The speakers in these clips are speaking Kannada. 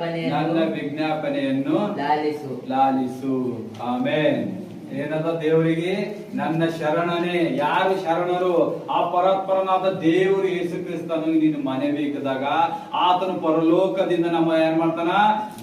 ನನ್ನ ವಿಜ್ಞಾಪನೆಯನ್ನು ಲಾಲಿಸು. ಆಮೇನ್. ಏನದ ದೇವರಿಗೆ ನನ್ನ ಶರಣನೇ. ಯಾರು ಶರಣರು? ಆ ಪರಸ್ಪರನಾದ ದೇವರು ಯೇಸು ಕ್ರಿಸ್ತನಿಗೆ ನೀನು ಮನೆ ಬೇಕದಾಗ ಆತನು ಪರಲೋಕದಿಂದ ನಮ್ಮ ಏನ್ ಮಾಡ್ತಾನ?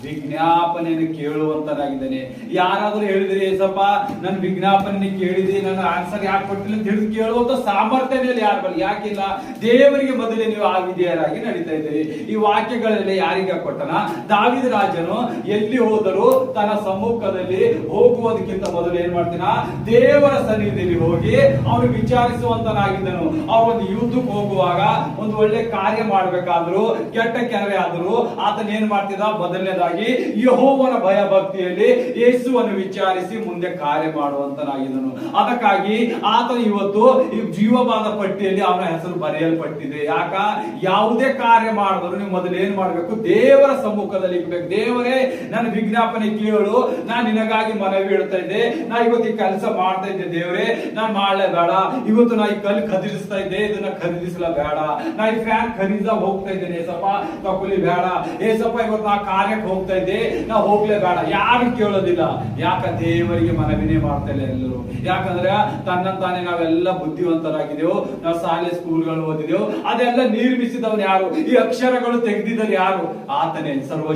ವಿಜ್ಞಾಪನೆಯನ್ನು ಕೇಳುವಂತನಾಗಿದ್ದಾನೆ. ಯಾರಾದ್ರೂ ಹೇಳಿದ್ರಿ ಏಸಪ್ಪ ನನ್ನ ವಿಜ್ಞಾಪನೆ ಕೇಳಿದಿ, ನನ್ನ ಆನ್ಸರ್ ಯಾಕೆ ಕೊಟ್ಟಿಲ್ಲ ಅಂತ ಹಿಡಿದು ಕೇಳುವಂತ ಸಾಮರ್ಥ್ಯನೇ ಯಾರು ಬಳಿ ಯಾಕಿಲ್ಲ? ದೇವರಿಗೆ ಮೊದಲೇ ನೀವು ಆ ವಿಧೇಯರಾಗಿ ನಡೀತಾ ಇದ್ದೀರಿ. ಈ ವಾಕ್ಯಗಳಲ್ಲಿ ಯಾರಿಗೆ ಕೊಟ್ಟನ? ದಾವೀದ ರಾಜನು ಎಲ್ಲಿ ಹೋದರೂ ತನ್ನ ಸಮ್ಮುಖದಲ್ಲಿ ಹೋಗುವುದಕ್ಕಿಂತ ಮೊದಲು ಏನ್ ಮಾಡ್ತೀನ? ದೇವರ ಸನ್ನಿಧಿಯಲ್ಲಿ ಹೋಗಿ ಅವನು ವಿಚಾರಿಸುವಂತನಾಗಿದ್ದನು. ಅವ್ರು ಒಂದು ಯುದ್ಧಕ್ಕೆ ಹೋಗುವಾಗ ಒಂದು ಒಳ್ಳೆ ಕಾರ್ಯ ಮಾಡ್ಬೇಕಾದ್ರು, ಕೆಟ್ಟ ಕೆಲವೇ ಆದರೂ ಆತನ ಏನ್ ಮಾಡ್ತಿದ್ದ? ಮೊದಲನೇದಾಗಿ ಯೆಹೋವನ ಭಯ ಭಕ್ತಿಯಲ್ಲಿ ಯೇಸುವನ್ನು ವಿಚಾರಿಸಿ ಮುಂದೆ ಕಾರ್ಯ ಮಾಡುವಂತನಾಗಿದ್ದನು. ಅದಕ್ಕಾಗಿ ಆತನು ಇವತ್ತು ಈ ಜೀವವಾದ ಪಟ್ಟಿಯಲ್ಲಿ ಅವನ ಹೆಸರು ಬರೆಯಲ್ಪಟ್ಟಿದೆ. ಯಾಕ? ಯಾವುದೇ ಕಾರ್ಯ ಮಾಡಿದ್ರು ನೀವು ಮೊದಲು ಏನ್ ಮಾಡ್ಬೇಕು? ದೇವರ ಸಮ್ಮುಖದಲ್ಲಿ ಇರ್ಬೇಕು. ದೇವರೇ ನನ್ನ ವಿಜ್ಞಾಪನೆ ಕೇಳು, ನಾನು ನಿನಗಾಗಿ ಮನವಿ ಇಡ್ತಾ ಇದ್ದೆ, ನಾ ಇವತ್ತು ಕೆಲಸ ಮಾಡ್ತಾ ಇದ್ದೆ ದೇವರೇ, ನಾನ್ ಮಾಡ್ಲೇ ಬೇಡ. ಇವತ್ತು ನಾ ಈ ಕಲ್ಲು ಖರೀದಿಸ್ತಾ ಇದ್ದೆ, ಇದನ್ನ ಖರೀದಿಸಲ ಬೇಡ. ನಾ ಈ ಫ್ಯಾನ್ ಖರೀದ ಹೋಗ್ತಾ ಇದ್ದೇನೆ ಏಸಪ್ಪ, ತಗೊಳ್ಳಿ ಬೇಡ. ಏಸಪ್ಪ ಇವತ್ತು ನಾ ಕಾರ್ಯಕ್ಕೆ ಹೋಗ್ತಾ ಇದ್ದೆ, ನಾ ಹೋಗ್ಲೇ ಬೇಡ. ಯಾರು ಕೇಳೋದಿಲ್ಲ. ಯಾಕ? ದೇವರಿಗೆ ಮನವಿನೇ ಮಾಡ್ತಾ ಇಲ್ಲ ಎಲ್ಲರೂ. ಯಾಕಂದ್ರೆ ತನ್ನಂತಾನೆ ನಾವೆಲ್ಲ ಬುದ್ಧಿವಂತರಾಗಿದ್ದೇವೆ, ನಾವು ಶಾಲೆ ಸ್ಕೂಲ್ಗಳು ಓದಿದೆವು. ಅದೆಲ್ಲ ನಿರ್ಮಿಸಿದವನು ಯಾರು? ಈ ಅಕ್ಷರಗಳು ತೆಗೆದಿದ್ದರು ಯಾರು? ಆತನೇ. ಸರ್ವ